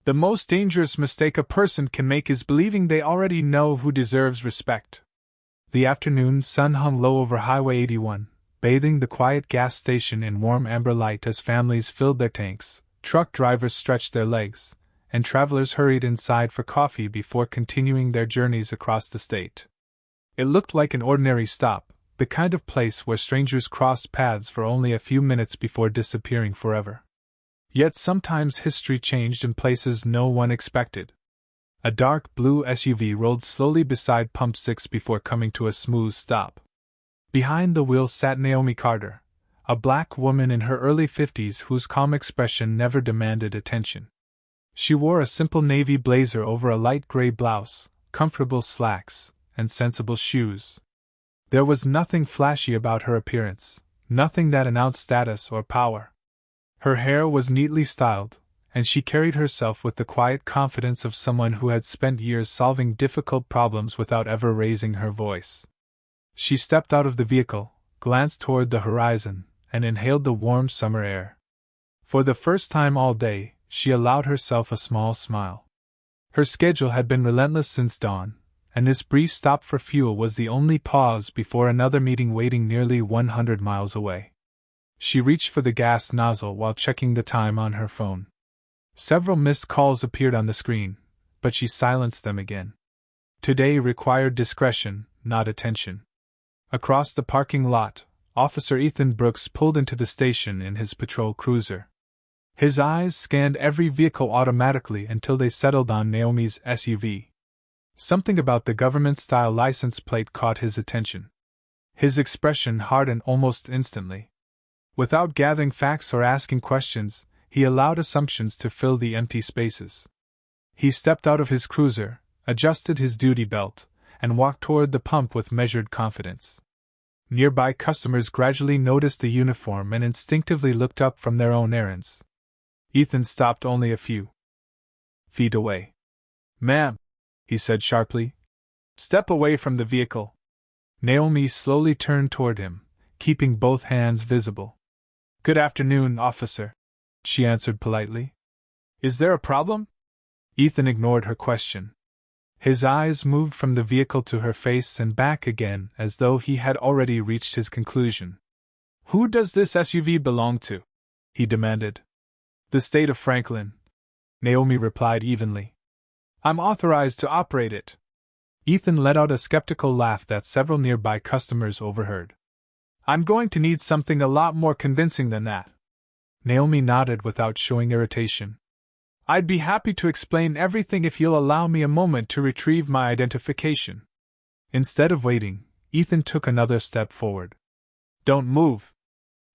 The most dangerous mistake a person can make is believing they already know who deserves respect. The afternoon sun hung low over Highway 81, bathing the quiet gas station in warm amber light as families filled their tanks, truck drivers stretched their legs, and travelers hurried inside for coffee before continuing their journeys across the state. It looked like an ordinary stop, the kind of place where strangers crossed paths for only a few minutes before disappearing forever. Yet sometimes history changed in places no one expected. A dark blue SUV rolled slowly beside Pump 6 before coming to a smooth stop. Behind the wheel sat Naomi Carter, a black woman in her early 50s whose calm expression never demanded attention. She wore a simple navy blazer over a light gray blouse, comfortable slacks, and sensible shoes. There was nothing flashy about her appearance, nothing that announced status or power. Her hair was neatly styled, and she carried herself with the quiet confidence of someone who had spent years solving difficult problems without ever raising her voice. She stepped out of the vehicle, glanced toward the horizon, and inhaled the warm summer air. For the first time all day, she allowed herself a small smile. Her schedule had been relentless since dawn, and this brief stop for fuel was the only pause before another meeting waiting nearly 100 miles away. She reached for the gas nozzle while checking the time on her phone. Several missed calls appeared on the screen, but she silenced them again. Today required discretion, not attention. Across the parking lot, Officer Ethan Brooks pulled into the station in his patrol cruiser. His eyes scanned every vehicle automatically until they settled on Naomi's SUV. Something about the government-style license plate caught his attention. His expression hardened almost instantly. Without gathering facts or asking questions, he allowed assumptions to fill the empty spaces. He stepped out of his cruiser, adjusted his duty belt, and walked toward the pump with measured confidence. Nearby customers gradually noticed the uniform and instinctively looked up from their own errands. Ethan stopped only a few feet away. "Ma'am," he said sharply, "step away from the vehicle." Naomi slowly turned toward him, keeping both hands visible. "Good afternoon, officer," she answered politely. "Is there a problem?" Ethan ignored her question. His eyes moved from the vehicle to her face and back again as though he had already reached his conclusion. "Who does this SUV belong to?" he demanded. "The state of Franklin," Naomi replied evenly. "I'm authorized to operate it." Ethan let out a skeptical laugh that several nearby customers overheard. "I'm going to need something a lot more convincing than that." Naomi nodded without showing irritation. "I'd be happy to explain everything if you'll allow me a moment to retrieve my identification." Instead of waiting, Ethan took another step forward. "Don't move."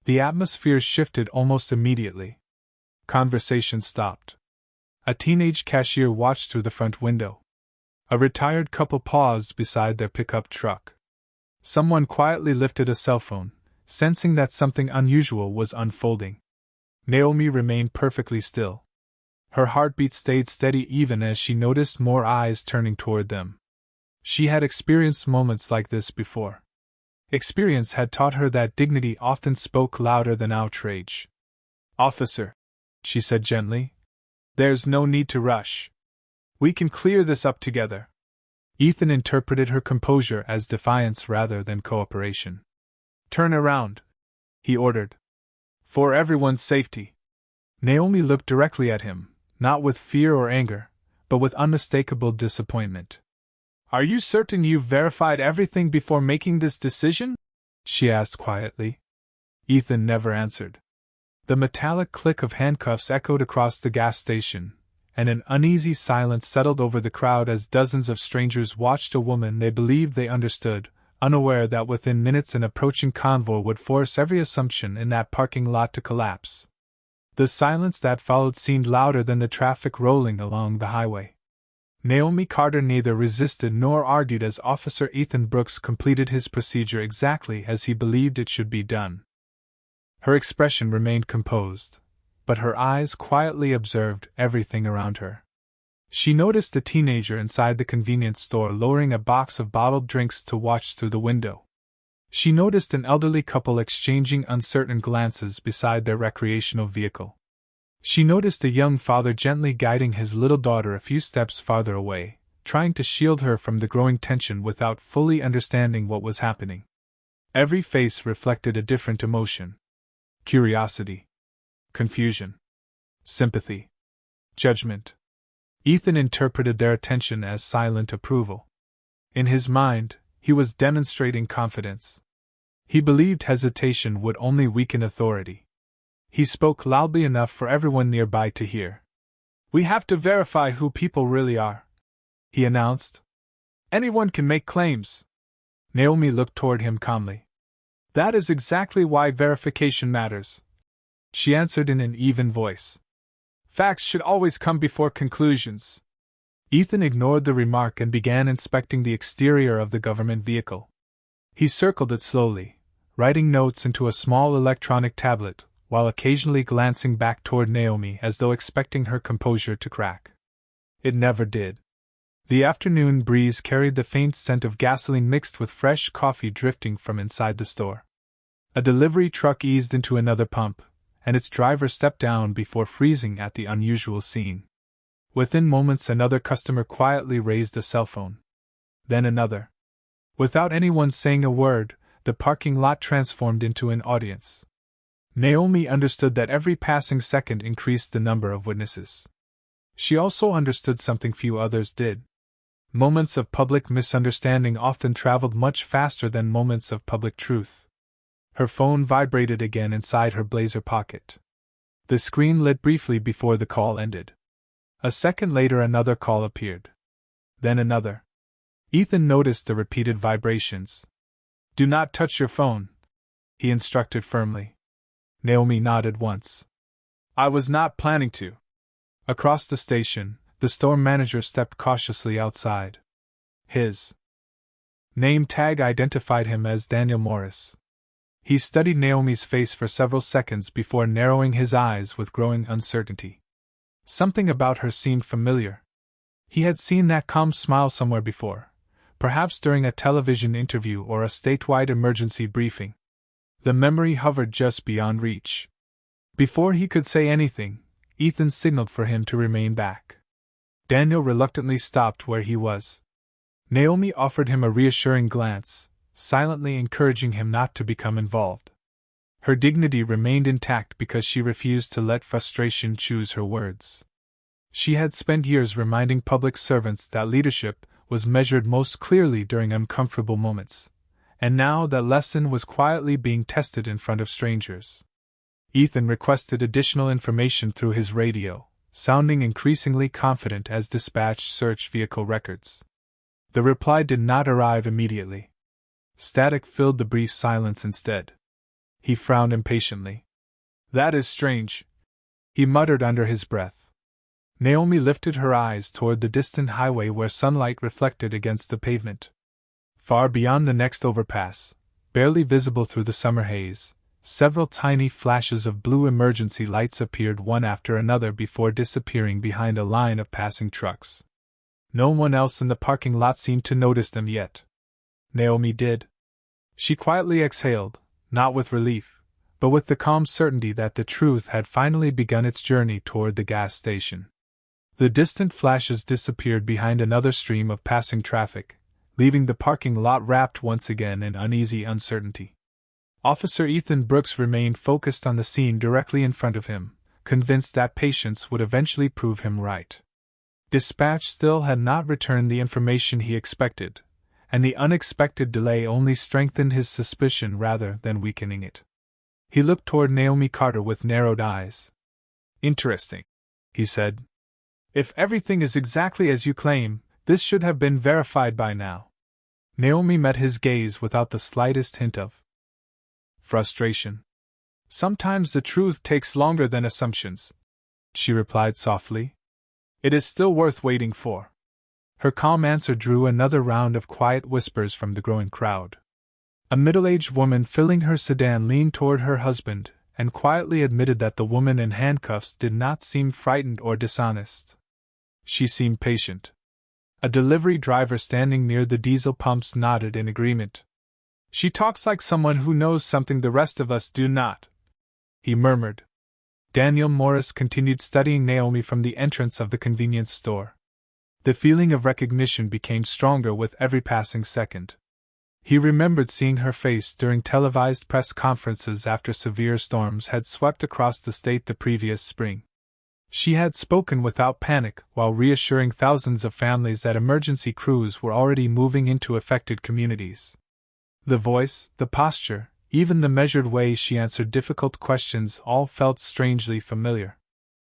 The atmosphere shifted almost immediately. Conversation stopped. A teenage cashier watched through the front window. A retired couple paused beside their pickup truck. Someone quietly lifted a cell phone, sensing that something unusual was unfolding. Naomi remained perfectly still. Her heartbeat stayed steady even as she noticed more eyes turning toward them. She had experienced moments like this before. Experience had taught her that dignity often spoke louder than outrage. "Officer," she said gently, "there's no need to rush. We can clear this up together." Ethan interpreted her composure as defiance rather than cooperation. "Turn around," he ordered. "For everyone's safety." Naomi looked directly at him, not with fear or anger, but with unmistakable disappointment. "Are you certain you've verified everything before making this decision?" she asked quietly. Ethan never answered. The metallic click of handcuffs echoed across the gas station, and an uneasy silence settled over the crowd as dozens of strangers watched a woman they believed they understood, unaware that within minutes an approaching convoy would force every assumption in that parking lot to collapse. The silence that followed seemed louder than the traffic rolling along the highway. Naomi Carter neither resisted nor argued as Officer Ethan Brooks completed his procedure exactly as he believed it should be done. Her expression remained composed, but her eyes quietly observed everything around her. She noticed the teenager inside the convenience store lowering a box of bottled drinks to watch through the window. She noticed an elderly couple exchanging uncertain glances beside their recreational vehicle. She noticed the young father gently guiding his little daughter a few steps farther away, trying to shield her from the growing tension without fully understanding what was happening. Every face reflected a different emotion: curiosity, confusion, sympathy, judgment. Ethan interpreted their attention as silent approval. In his mind, he was demonstrating confidence. He believed hesitation would only weaken authority. He spoke loudly enough for everyone nearby to hear. "We have to verify who people really are," he announced. "Anyone can make claims." Naomi looked toward him calmly. "That is exactly why verification matters," she answered in an even voice. "Facts should always come before conclusions." Ethan ignored the remark and began inspecting the exterior of the government vehicle. He circled it slowly, writing notes into a small electronic tablet, while occasionally glancing back toward Naomi as though expecting her composure to crack. It never did. The afternoon breeze carried the faint scent of gasoline mixed with fresh coffee drifting from inside the store. A delivery truck eased into another pump, and its driver stepped down before freezing at the unusual scene. Within moments, another customer quietly raised a cell phone. Then another. Without anyone saying a word, the parking lot transformed into an audience. Naomi understood that every passing second increased the number of witnesses. She also understood something few others did. Moments of public misunderstanding often traveled much faster than moments of public truth. Her phone vibrated again inside her blazer pocket. The screen lit briefly before the call ended. A second later, another call appeared. Then another. Ethan noticed the repeated vibrations. "Do not touch your phone," he instructed firmly. Naomi nodded once. "I was not planning to." Across the station, the store manager stepped cautiously outside. His name tag identified him as Daniel Morris. He studied Naomi's face for several seconds before narrowing his eyes with growing uncertainty. Something about her seemed familiar. He had seen that calm smile somewhere before, perhaps during a television interview or a statewide emergency briefing. The memory hovered just beyond reach. Before he could say anything, Ethan signaled for him to remain back. Daniel reluctantly stopped where he was. Naomi offered him a reassuring glance, silently encouraging him not to become involved. Her dignity remained intact because she refused to let frustration choose her words. She had spent years reminding public servants that leadership was measured most clearly during uncomfortable moments, and now that lesson was quietly being tested in front of strangers. Ethan requested additional information through his radio, sounding increasingly confident as dispatched search vehicle records. The reply did not arrive immediately. Static filled the brief silence instead. He frowned impatiently. "That is strange," he muttered under his breath. Naomi lifted her eyes toward the distant highway where sunlight reflected against the pavement. Far beyond the next overpass, barely visible through the summer haze, several tiny flashes of blue emergency lights appeared one after another before disappearing behind a line of passing trucks. No one else in the parking lot seemed to notice them yet. Naomi did. She quietly exhaled, not with relief, but with the calm certainty that the truth had finally begun its journey toward the gas station. The distant flashes disappeared behind another stream of passing traffic, leaving the parking lot wrapped once again in uneasy uncertainty. Officer Ethan Brooks remained focused on the scene directly in front of him, convinced that patience would eventually prove him right. Dispatch still had not returned the information he expected, and the unexpected delay only strengthened his suspicion rather than weakening it. He looked toward Naomi Carter with narrowed eyes. "Interesting," he said. "If everything is exactly as you claim, this should have been verified by now." Naomi met his gaze without the slightest hint of frustration. "Sometimes the truth takes longer than assumptions," she replied softly. "It is still worth waiting for." Her calm answer drew another round of quiet whispers from the growing crowd. A middle-aged woman filling her sedan leaned toward her husband and quietly admitted that the woman in handcuffs did not seem frightened or dishonest. She seemed patient. A delivery driver standing near the diesel pumps nodded in agreement. "She talks like someone who knows something the rest of us do not," he murmured. Daniel Morris continued studying Naomi from the entrance of the convenience store. The feeling of recognition became stronger with every passing second. He remembered seeing her face during televised press conferences after severe storms had swept across the state the previous spring. She had spoken without panic while reassuring thousands of families that emergency crews were already moving into affected communities. The voice, the posture, even the measured way she answered difficult questions all felt strangely familiar.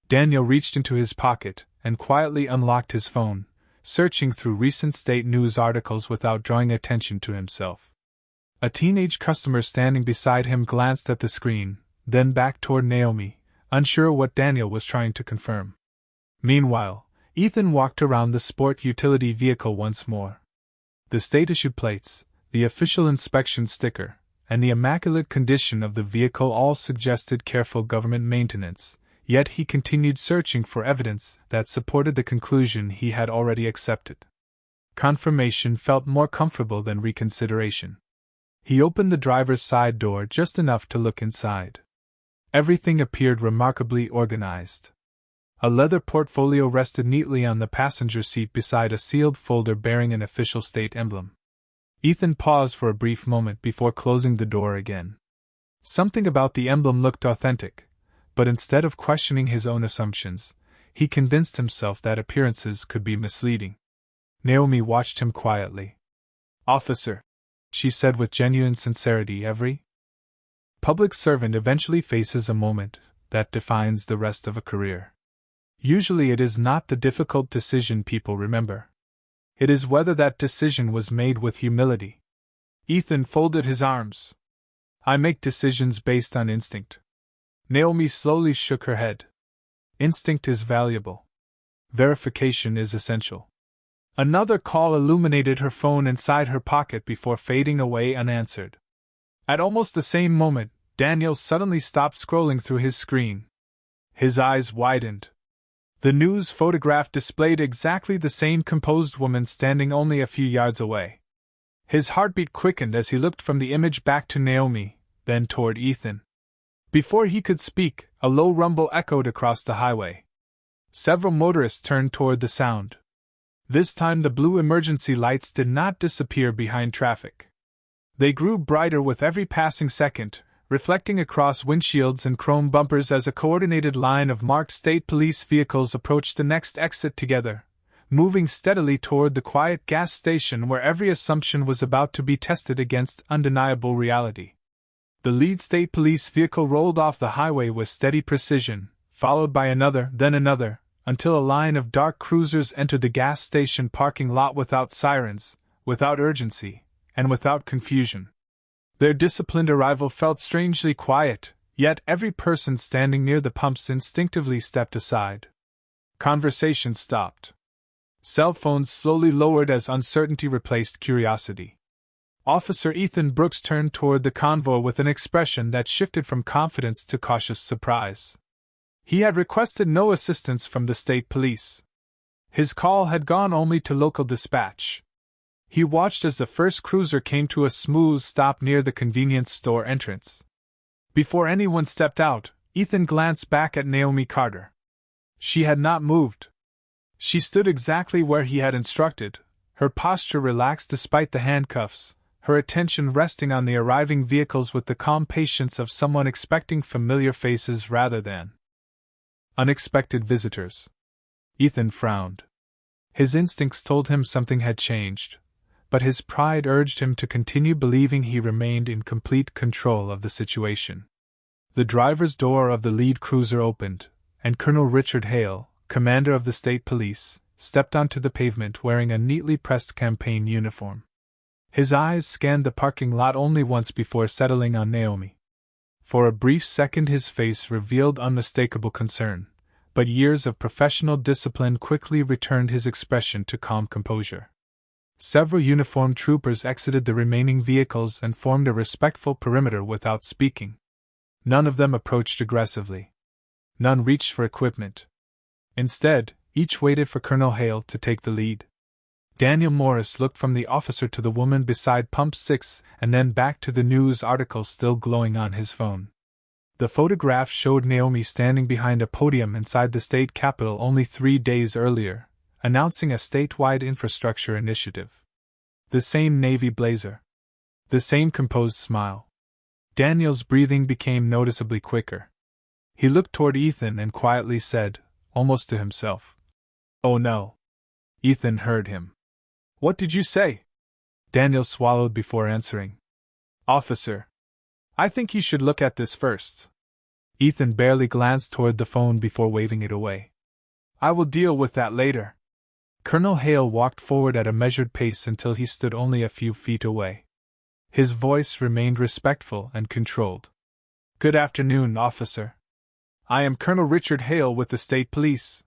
Daniel reached into his pocket and quietly unlocked his phone, searching through recent state news articles without drawing attention to himself. A teenage customer standing beside him glanced at the screen, then back toward Naomi, unsure what Daniel was trying to confirm. Meanwhile, Ethan walked around the sport utility vehicle once more. The state-issued plates, the official inspection sticker, and the immaculate condition of the vehicle all suggested careful government maintenance, yet he continued searching for evidence that supported the conclusion he had already accepted. Confirmation felt more comfortable than reconsideration. He opened the driver's side door just enough to look inside. Everything appeared remarkably organized. A leather portfolio rested neatly on the passenger seat beside a sealed folder bearing an official state emblem. Ethan paused for a brief moment before closing the door again. Something about the emblem looked authentic, but instead of questioning his own assumptions, he convinced himself that appearances could be misleading. Naomi watched him quietly. "Officer," she said with genuine sincerity, "every public servant eventually faces a moment that defines the rest of a career. Usually it is not the difficult decision people remember. It is whether that decision was made with humility." Ethan folded his arms. "I make decisions based on instinct." Naomi slowly shook her head. "Instinct is valuable. Verification is essential." Another call illuminated her phone inside her pocket before fading away unanswered. At almost the same moment, Daniel suddenly stopped scrolling through his screen. His eyes widened. The news photograph displayed exactly the same composed woman standing only a few yards away. His heartbeat quickened as he looked from the image back to Naomi, then toward Ethan. Before he could speak, a low rumble echoed across the highway. Several motorists turned toward the sound. This time the blue emergency lights did not disappear behind traffic. They grew brighter with every passing second, reflecting across windshields and chrome bumpers as a coordinated line of marked state police vehicles approached the next exit together, moving steadily toward the quiet gas station where every assumption was about to be tested against undeniable reality. The lead state police vehicle rolled off the highway with steady precision, followed by another, then another, until a line of dark cruisers entered the gas station parking lot without sirens, without urgency, and without confusion. Their disciplined arrival felt strangely quiet, yet every person standing near the pumps instinctively stepped aside. Conversation stopped. Cell phones slowly lowered as uncertainty replaced curiosity. Officer Ethan Brooks turned toward the convoy with an expression that shifted from confidence to cautious surprise. He had requested no assistance from the state police. His call had gone only to local dispatch. He watched as the first cruiser came to a smooth stop near the convenience store entrance. Before anyone stepped out, Ethan glanced back at Naomi Carter. She had not moved. She stood exactly where he had instructed, her posture relaxed despite the handcuffs, her attention resting on the arriving vehicles with the calm patience of someone expecting familiar faces rather than unexpected visitors. Ethan frowned. His instincts told him something had changed, but his pride urged him to continue believing he remained in complete control of the situation. The driver's door of the lead cruiser opened, and Colonel Richard Hale, commander of the state police, stepped onto the pavement wearing a neatly pressed campaign uniform. His eyes scanned the parking lot only once before settling on Naomi. For a brief second his face revealed unmistakable concern, but years of professional discipline quickly returned his expression to calm composure. Several uniformed troopers exited the remaining vehicles and formed a respectful perimeter without speaking. None of them approached aggressively. None reached for equipment. Instead, each waited for Colonel Hale to take the lead. Daniel Morris looked from the officer to the woman beside Pump 6 and then back to the news article still glowing on his phone. The photograph showed Naomi standing behind a podium inside the state capitol only 3 days earlier, announcing a statewide infrastructure initiative. The same navy blazer. The same composed smile. Daniel's breathing became noticeably quicker. He looked toward Ethan and quietly said, almost to himself, "Oh no." Ethan heard him. "What did you say?" Daniel swallowed before answering. "Officer, I think you should look at this first." Ethan barely glanced toward the phone before waving it away. "I will deal with that later." Colonel Hale walked forward at a measured pace until he stood only a few feet away. His voice remained respectful and controlled. "Good afternoon, officer. I am Colonel Richard Hale with the State Police."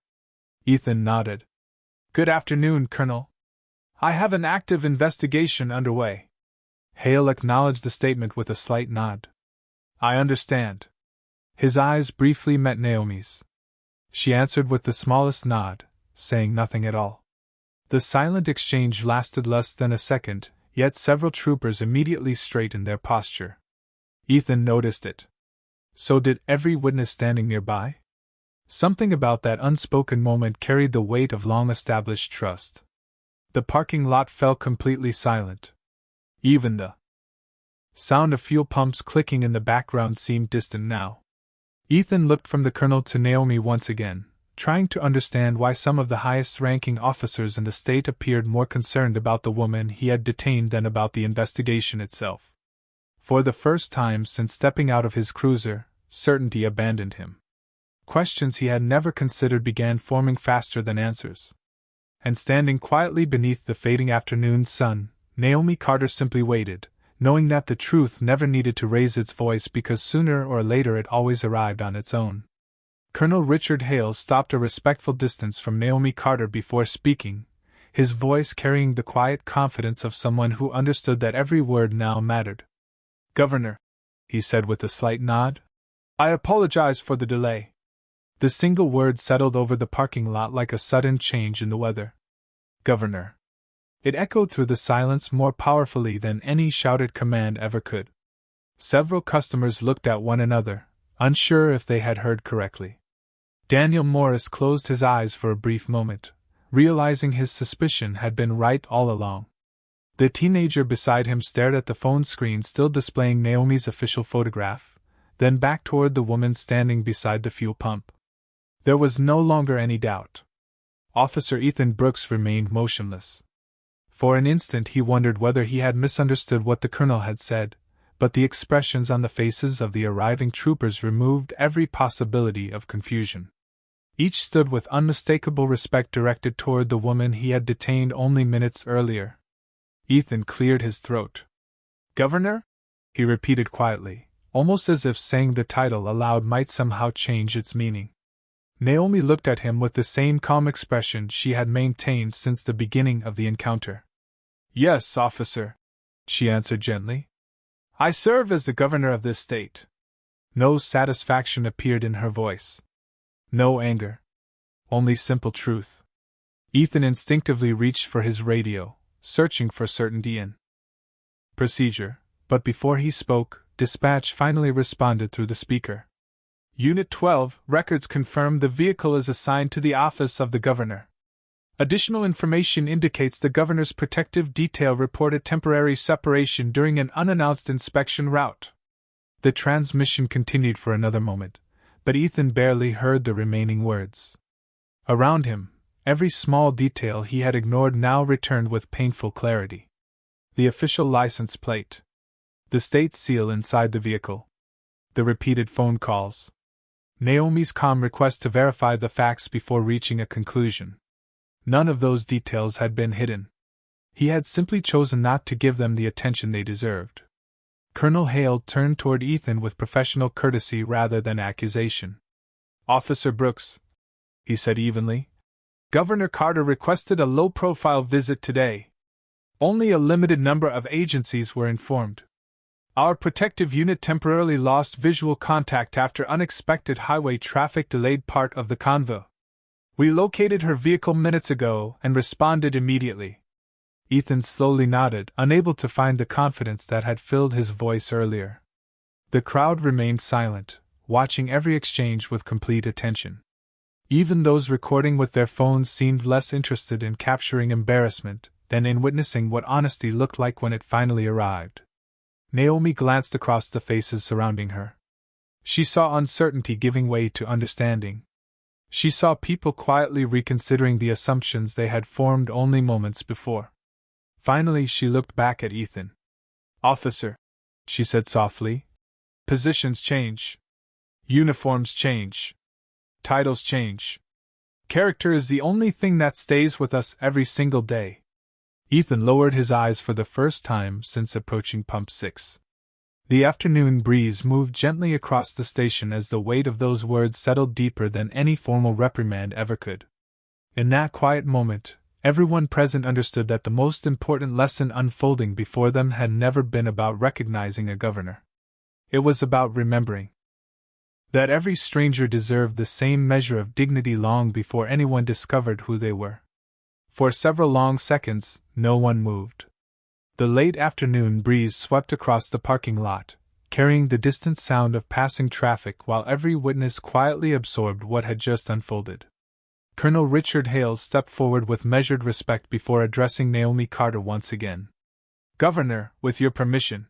Ethan nodded. "Good afternoon, Colonel. I have an active investigation underway." Hale acknowledged the statement with a slight nod. "I understand." His eyes briefly met Naomi's. She answered with the smallest nod, saying nothing at all. The silent exchange lasted less than a second, yet several troopers immediately straightened their posture. Ethan noticed it. So did every witness standing nearby. Something about that unspoken moment carried the weight of long-established trust. The parking lot fell completely silent. Even the sound of fuel pumps clicking in the background seemed distant now. Ethan looked from the colonel to Naomi once again, trying to understand why some of the highest-ranking officers in the state appeared more concerned about the woman he had detained than about the investigation itself. For the first time since stepping out of his cruiser, certainty abandoned him. Questions he had never considered began forming faster than answers. And standing quietly beneath the fading afternoon sun, Naomi Carter simply waited, knowing that the truth never needed to raise its voice because sooner or later it always arrived on its own. Colonel Richard Hale stopped a respectful distance from Naomi Carter before speaking, his voice carrying the quiet confidence of someone who understood that every word now mattered. "Governor," he said with a slight nod, "I apologize for the delay." The single word settled over the parking lot like a sudden change in the weather. "Governor." It echoed through the silence more powerfully than any shouted command ever could. Several customers looked at one another, unsure if they had heard correctly. Daniel Morris closed his eyes for a brief moment, realizing his suspicion had been right all along. The teenager beside him stared at the phone screen still displaying Naomi's official photograph, then back toward the woman standing beside the fuel pump. There was no longer any doubt. Officer Ethan Brooks remained motionless. For an instant he wondered whether he had misunderstood what the colonel had said, but the expressions on the faces of the arriving troopers removed every possibility of confusion. Each stood with unmistakable respect directed toward the woman he had detained only minutes earlier. Ethan cleared his throat. "Governor?" he repeated quietly, almost as if saying the title aloud might somehow change its meaning. Naomi looked at him with the same calm expression she had maintained since the beginning of the encounter. "Yes, officer," she answered gently. "I serve as the governor of this state." No satisfaction appeared in her voice. No anger. Only simple truth. Ethan instinctively reached for his radio, searching for certainty in procedure, but before he spoke, dispatch finally responded through the speaker. "Unit 12, records confirm the vehicle is assigned to the office of the governor. Additional information indicates the governor's protective detail reported temporary separation during an unannounced inspection route." The transmission continued for another moment, but Ethan barely heard the remaining words. Around him, every small detail he had ignored now returned with painful clarity. The official license plate. The state seal inside the vehicle. The repeated phone calls. Naomi's calm request to verify the facts before reaching a conclusion. None of those details had been hidden. He had simply chosen not to give them the attention they deserved. Colonel Hale turned toward Ethan with professional courtesy rather than accusation. "Officer Brooks," he said evenly, "Governor Carter requested a low-profile visit today. Only a limited number of agencies were informed. Our protective unit temporarily lost visual contact after unexpected highway traffic delayed part of the convoy. We located her vehicle minutes ago and responded immediately." Ethan slowly nodded, unable to find the confidence that had filled his voice earlier. The crowd remained silent, watching every exchange with complete attention. Even those recording with their phones seemed less interested in capturing embarrassment than in witnessing what honesty looked like when it finally arrived. Naomi glanced across the faces surrounding her. She saw uncertainty giving way to understanding. She saw people quietly reconsidering the assumptions they had formed only moments before. Finally, she looked back at Ethan. "Officer," she said softly, "positions change. Uniforms change. Titles change. Character is the only thing that stays with us every single day." Ethan lowered his eyes for the first time since approaching Pump 6. The afternoon breeze moved gently across the station as the weight of those words settled deeper than any formal reprimand ever could. In that quiet moment, everyone present understood that the most important lesson unfolding before them had never been about recognizing a governor. It was about remembering that every stranger deserved the same measure of dignity long before anyone discovered who they were. For several long seconds, no one moved. The late afternoon breeze swept across the parking lot, carrying the distant sound of passing traffic while every witness quietly absorbed what had just unfolded. Colonel Richard Hales stepped forward with measured respect before addressing Naomi Carter once again. "Governor, with your permission."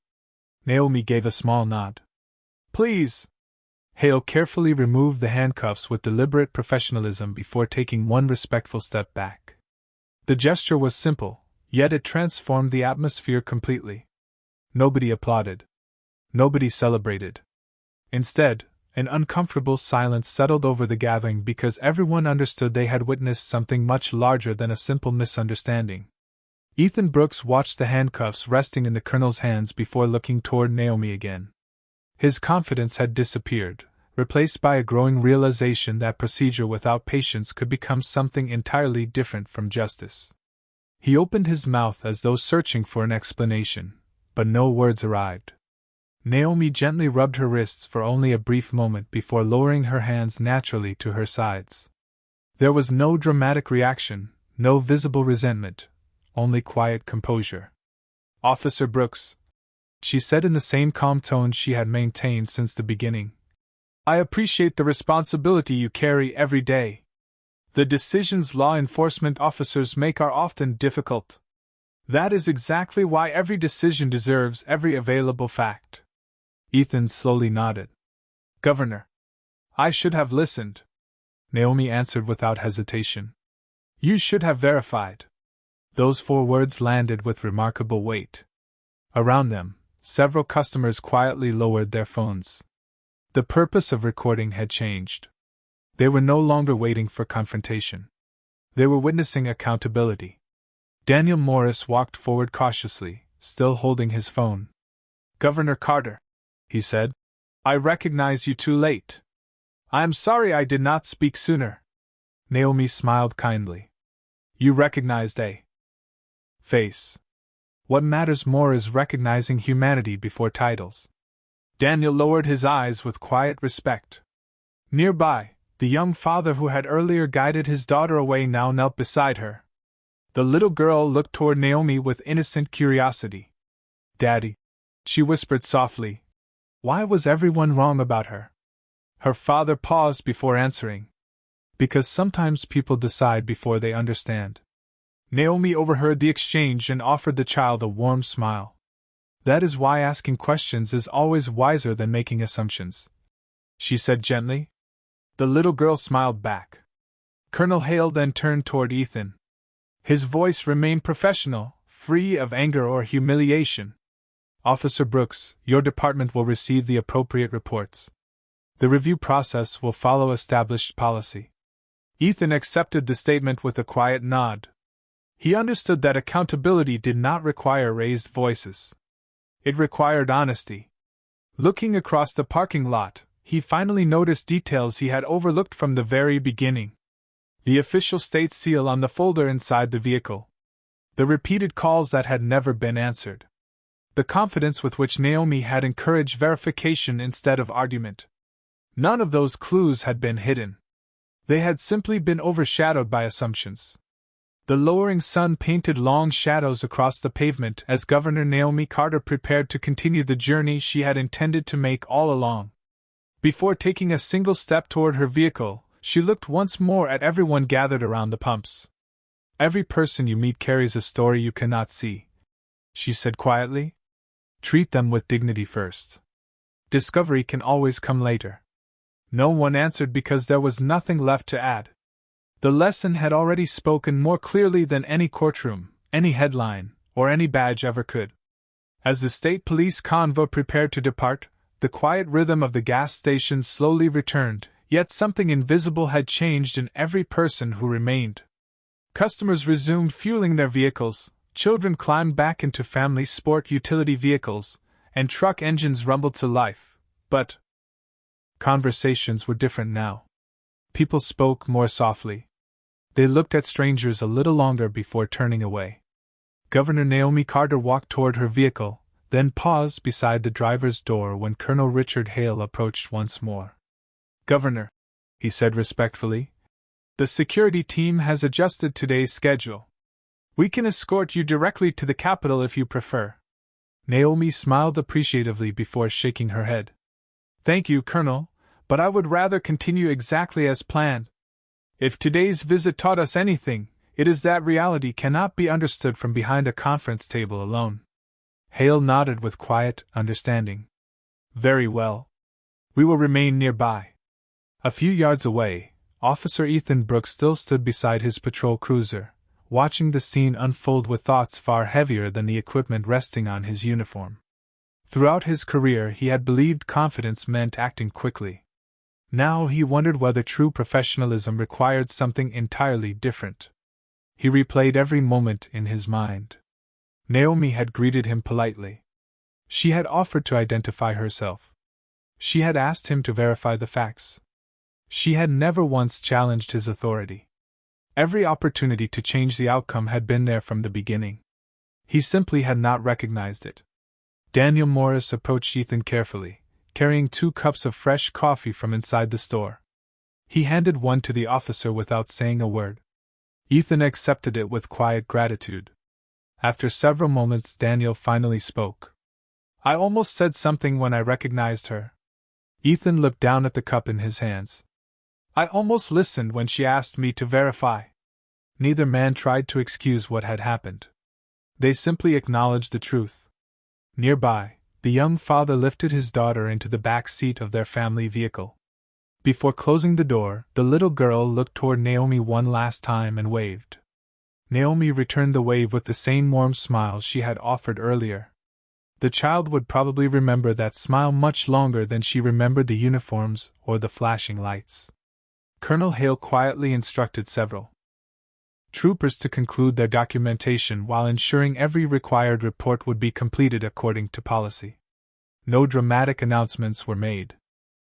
Naomi gave a small nod. "Please." Hale carefully removed the handcuffs with deliberate professionalism before taking one respectful step back. The gesture was simple, yet it transformed the atmosphere completely. Nobody applauded. Nobody celebrated. Instead, an uncomfortable silence settled over the gathering because everyone understood they had witnessed something much larger than a simple misunderstanding. Ethan Brooks watched the handcuffs resting in the colonel's hands before looking toward Naomi again. His confidence had disappeared, replaced by a growing realization that procedure without patience could become something entirely different from justice. He opened his mouth as though searching for an explanation, but no words arrived. Naomi gently rubbed her wrists for only a brief moment before lowering her hands naturally to her sides. There was no dramatic reaction, no visible resentment, only quiet composure. "Officer Brooks," she said in the same calm tone she had maintained since the beginning, "I appreciate the responsibility you carry every day. The decisions law enforcement officers make are often difficult. That is exactly why every decision deserves every available fact." Ethan slowly nodded. "Governor, I should have listened," Naomi answered without hesitation. "You should have verified." Those 4 words landed with remarkable weight. Around them, several customers quietly lowered their phones. The purpose of recording had changed. They were no longer waiting for confrontation. They were witnessing accountability. Daniel Morris walked forward cautiously, still holding his phone. "Governor Carter," he said, "I recognize you too late. I am sorry I did not speak sooner." Naomi smiled kindly. "You recognized a face. What matters more is recognizing humanity before titles." Daniel lowered his eyes with quiet respect. Nearby, the young father who had earlier guided his daughter away now knelt beside her. The little girl looked toward Naomi with innocent curiosity. "Daddy," she whispered softly, "why was everyone wrong about her?" Her father paused before answering. "Because sometimes people decide before they understand." Naomi overheard the exchange and offered the child a warm smile. "That is why asking questions is always wiser than making assumptions," she said gently. The little girl smiled back. Colonel Hale then turned toward Ethan. His voice remained professional, free of anger or humiliation. "Officer Brooks, your department will receive the appropriate reports. The review process will follow established policy." Ethan accepted the statement with a quiet nod. He understood that accountability did not require raised voices. It required honesty. Looking across the parking lot, he finally noticed details he had overlooked from the very beginning. The official state seal on the folder inside the vehicle. The repeated calls that had never been answered. The confidence with which Naomi had encouraged verification instead of argument. None of those clues had been hidden. They had simply been overshadowed by assumptions. The lowering sun painted long shadows across the pavement as Governor Naomi Carter prepared to continue the journey she had intended to make all along. Before taking a single step toward her vehicle, she looked once more at everyone gathered around the pumps. "Every person you meet carries a story you cannot see," she said quietly. "Treat them with dignity first. Discovery can always come later." No one answered because there was nothing left to add. The lesson had already spoken more clearly than any courtroom, any headline, or any badge ever could. As the state police convoy prepared to depart, the quiet rhythm of the gas station slowly returned, yet something invisible had changed in every person who remained. Customers resumed fueling their vehicles, children climbed back into family sport utility vehicles, and truck engines rumbled to life, but conversations were different now. People spoke more softly. They looked at strangers a little longer before turning away. Governor Naomi Carter walked toward her vehicle, then paused beside the driver's door when Colonel Richard Hale approached once more. "Governor," he said respectfully, "the security team has adjusted today's schedule. We can escort you directly to the Capitol if you prefer." Naomi smiled appreciatively before shaking her head. "Thank you, Colonel, but I would rather continue exactly as planned. If today's visit taught us anything, it is that reality cannot be understood from behind a conference table alone." Hale nodded with quiet understanding. "Very well. We will remain nearby." A few yards away, Officer Ethan Brooks still stood beside his patrol cruiser, watching the scene unfold with thoughts far heavier than the equipment resting on his uniform. Throughout his career he had believed confidence meant acting quickly. Now he wondered whether true professionalism required something entirely different. He replayed every moment in his mind. Naomi had greeted him politely. She had offered to identify herself. She had asked him to verify the facts. She had never once challenged his authority. Every opportunity to change the outcome had been there from the beginning. He simply had not recognized it. Daniel Morris approached Ethan carefully, carrying 2 cups of fresh coffee from inside the store. He handed one to the officer without saying a word. Ethan accepted it with quiet gratitude. After several moments, Daniel finally spoke. "I almost said something when I recognized her." Ethan looked down at the cup in his hands. "I almost listened when she asked me to verify." Neither man tried to excuse what had happened. They simply acknowledged the truth. Nearby, the young father lifted his daughter into the back seat of their family vehicle. Before closing the door, the little girl looked toward Naomi one last time and waved. Naomi returned the wave with the same warm smile she had offered earlier. The child would probably remember that smile much longer than she remembered the uniforms or the flashing lights. Colonel Hale quietly instructed several troopers to conclude their documentation while ensuring every required report would be completed according to policy. No dramatic announcements were made.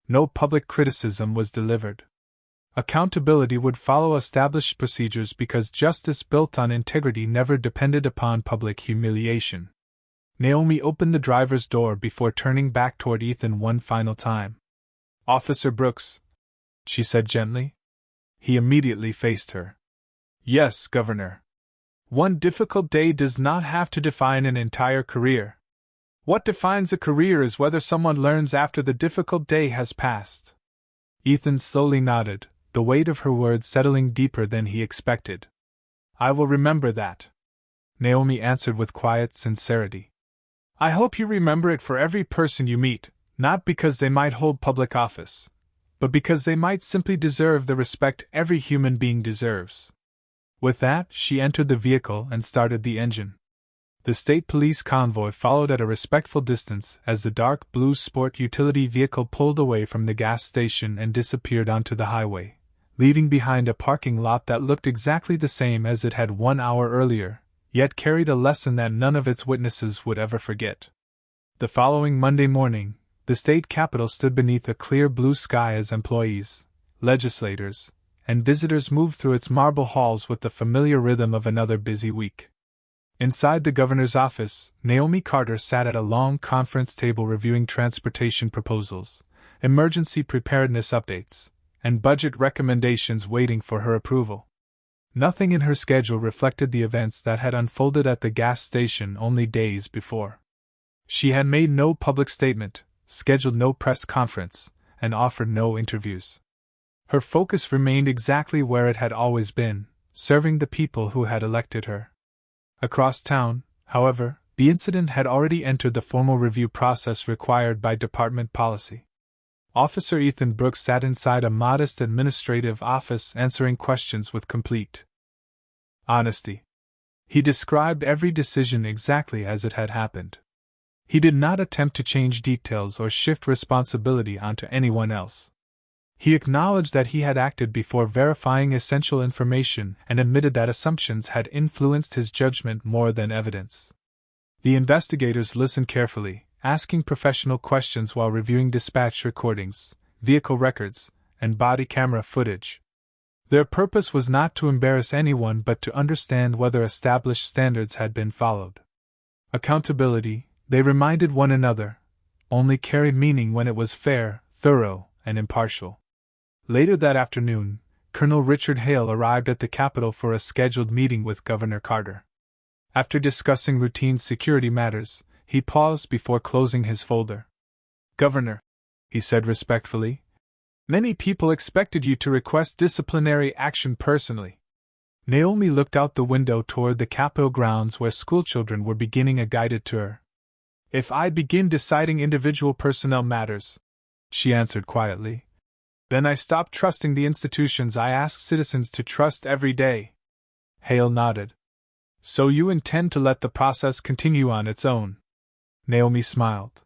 No public criticism was delivered. Accountability would follow established procedures because justice built on integrity never depended upon public humiliation. Naomi opened the driver's door before turning back toward Ethan one final time. "Officer Brooks," she said gently. He immediately faced her. "Yes, Governor. One difficult day does not have to define an entire career. What defines a career is whether someone learns after the difficult day has passed." Ethan slowly nodded, the weight of her words settling deeper than he expected. "I will remember that," Naomi answered with quiet sincerity. "I hope you remember it for every person you meet, not because they might hold public office, but because they might simply deserve the respect every human being deserves." With that, she entered the vehicle and started the engine. The state police convoy followed at a respectful distance as the dark blue sport utility vehicle pulled away from the gas station and disappeared onto the highway, leaving behind a parking lot that looked exactly the same as it had 1 hour earlier, yet carried a lesson that none of its witnesses would ever forget. The following Monday morning, the state capitol stood beneath a clear blue sky as employees, legislators, and visitors moved through its marble halls with the familiar rhythm of another busy week. Inside the governor's office, Naomi Carter sat at a long conference table reviewing transportation proposals, emergency preparedness updates, and budget recommendations waiting for her approval. Nothing in her schedule reflected the events that had unfolded at the gas station only days before. She had made no public statement, scheduled no press conference, and offered no interviews. Her focus remained exactly where it had always been, serving the people who had elected her. Across town, however, the incident had already entered the formal review process required by department policy. Officer Ethan Brooks sat inside a modest administrative office answering questions with complete honesty. He described every decision exactly as it had happened. He did not attempt to change details or shift responsibility onto anyone else. He acknowledged that he had acted before verifying essential information and admitted that assumptions had influenced his judgment more than evidence. The investigators listened carefully, asking professional questions while reviewing dispatch recordings, vehicle records, and body camera footage. Their purpose was not to embarrass anyone but to understand whether established standards had been followed. Accountability, they reminded one another, only carried meaning when it was fair, thorough, and impartial. Later that afternoon, Colonel Richard Hale arrived at the Capitol for a scheduled meeting with Governor Carter. After discussing routine security matters, he paused before closing his folder. "Governor," he said respectfully, "many people expected you to request disciplinary action personally." Naomi looked out the window toward the Capitol grounds where schoolchildren were beginning a guided tour. "If I begin deciding individual personnel matters," she answered quietly, "then I stop trusting the institutions I ask citizens to trust every day." Hale nodded. "So you intend to let the process continue on its own?" Naomi smiled.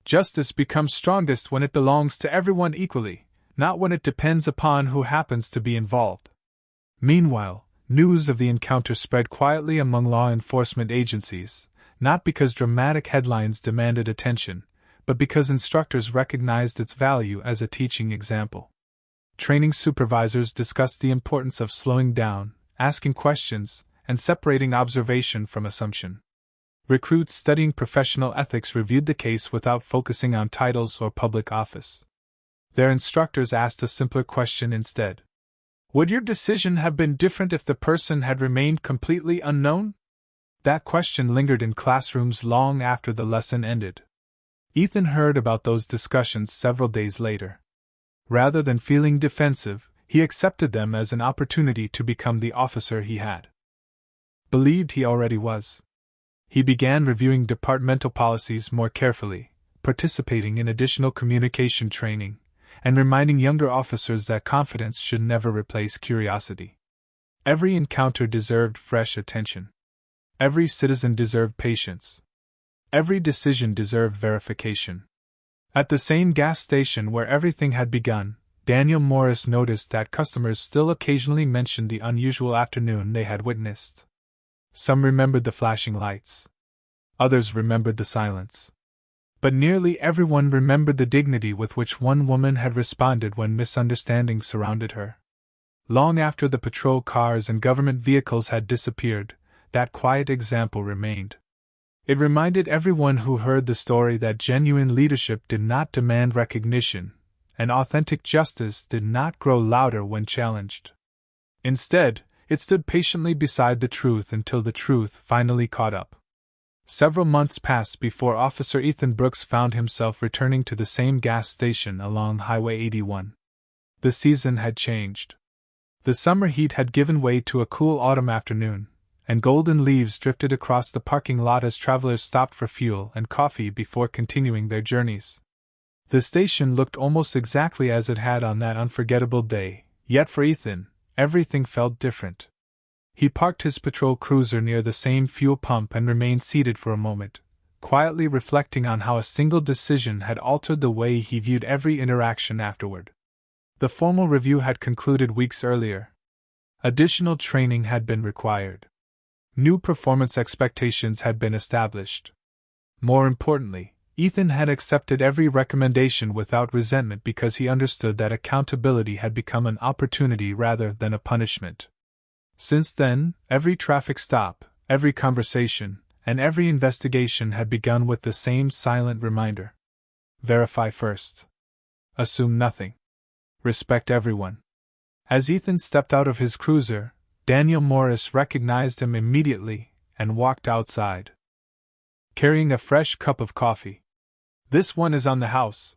"Justice becomes strongest when it belongs to everyone equally, not when it depends upon who happens to be involved." Meanwhile, news of the encounter spread quietly among law enforcement agencies, not because dramatic headlines demanded attention, but because instructors recognized its value as a teaching example. Training supervisors discussed the importance of slowing down, asking questions, and separating observation from assumption. Recruits studying professional ethics reviewed the case without focusing on titles or public office. Their instructors asked a simpler question instead. "Would your decision have been different if the person had remained completely unknown?" That question lingered in classrooms long after the lesson ended. Ethan heard about those discussions several days later. Rather than feeling defensive, he accepted them as an opportunity to become the officer he had believed he already was. He began reviewing departmental policies more carefully, participating in additional communication training, and reminding younger officers that confidence should never replace curiosity. Every encounter deserved fresh attention. Every citizen deserved patience. Every decision deserved verification. At the same gas station where everything had begun, Daniel Morris noticed that customers still occasionally mentioned the unusual afternoon they had witnessed. Some remembered the flashing lights. Others remembered the silence. But nearly everyone remembered the dignity with which one woman had responded when misunderstandings surrounded her. Long after the patrol cars and government vehicles had disappeared, that quiet example remained. It reminded everyone who heard the story that genuine leadership did not demand recognition, and authentic justice did not grow louder when challenged. Instead, it stood patiently beside the truth until the truth finally caught up. Several months passed before Officer Ethan Brooks found himself returning to the same gas station along Highway 81. The season had changed. The summer heat had given way to a cool autumn afternoon, and golden leaves drifted across the parking lot as travelers stopped for fuel and coffee before continuing their journeys. The station looked almost exactly as it had on that unforgettable day, yet for Ethan, everything felt different. He parked his patrol cruiser near the same fuel pump and remained seated for a moment, quietly reflecting on how a single decision had altered the way he viewed every interaction afterward. The formal review had concluded weeks earlier. Additional training had been required. New performance expectations had been established. More importantly, Ethan had accepted every recommendation without resentment because he understood that accountability had become an opportunity rather than a punishment. Since then, every traffic stop, every conversation, and every investigation had begun with the same silent reminder. Verify first. Assume nothing. Respect everyone. As Ethan stepped out of his cruiser, Daniel Morris recognized him immediately and walked outside, carrying a fresh cup of coffee. "This one is on the house,"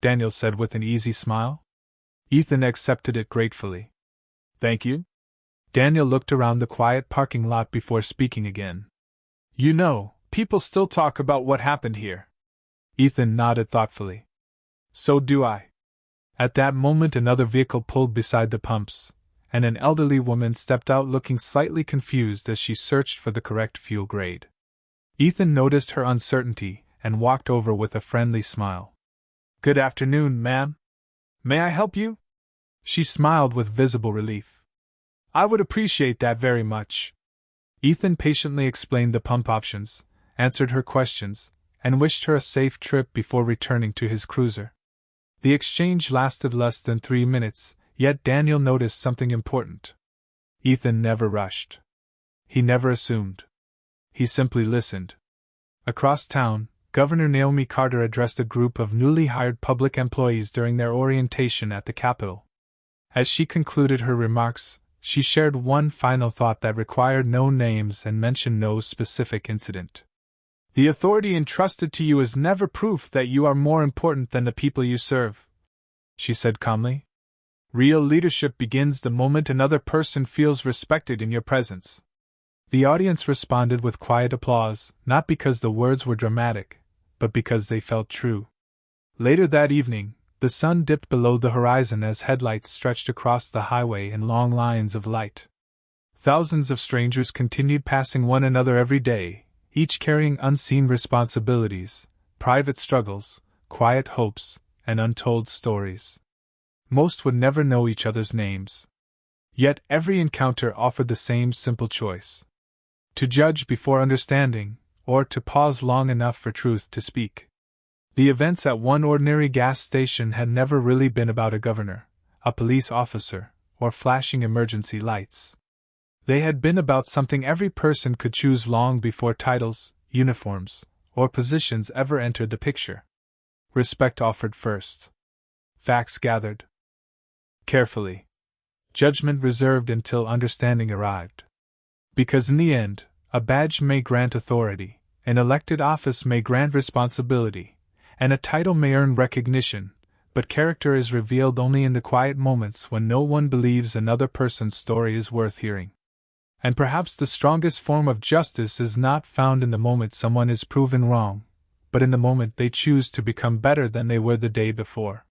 Daniel said with an easy smile. Ethan accepted it gratefully. Thank you? Daniel looked around the quiet parking lot before speaking again. You know, people still talk about what happened here. Ethan nodded thoughtfully. So do I. At that moment, another vehicle pulled beside the pumps, and an elderly woman stepped out looking slightly confused as she searched for the correct fuel grade. Ethan noticed her uncertainty and walked over with a friendly smile. Good afternoon, ma'am. May I help you? She smiled with visible relief. I would appreciate that very much. Ethan patiently explained the pump options, answered her questions, and wished her a safe trip before returning to his cruiser. The exchange lasted less than 3 minutes, yet Daniel noticed something important. Ethan never rushed. He never assumed. He simply listened. Across town, Governor Naomi Carter addressed a group of newly hired public employees during their orientation at the Capitol. As she concluded her remarks, she shared one final thought that required no names and mentioned no specific incident. The authority entrusted to you is never proof that you are more important than the people you serve, she said calmly. Real leadership begins the moment another person feels respected in your presence. The audience responded with quiet applause, not because the words were dramatic, but because they felt true. Later that evening, the sun dipped below the horizon as headlights stretched across the highway in long lines of light. Thousands of strangers continued passing one another every day, each carrying unseen responsibilities, private struggles, quiet hopes, and untold stories. Most would never know each other's names. Yet every encounter offered the same simple choice: to judge before understanding, or to pause long enough for truth to speak. The events at one ordinary gas station had never really been about a governor, a police officer, or flashing emergency lights. They had been about something every person could choose long before titles, uniforms, or positions ever entered the picture. Respect offered first. Facts gathered carefully. Judgment reserved until understanding arrived. Because in the end, a badge may grant authority, an elected office may grant responsibility, and a title may earn recognition, but character is revealed only in the quiet moments when no one believes another person's story is worth hearing. And perhaps the strongest form of justice is not found in the moment someone is proven wrong, but in the moment they choose to become better than they were the day before.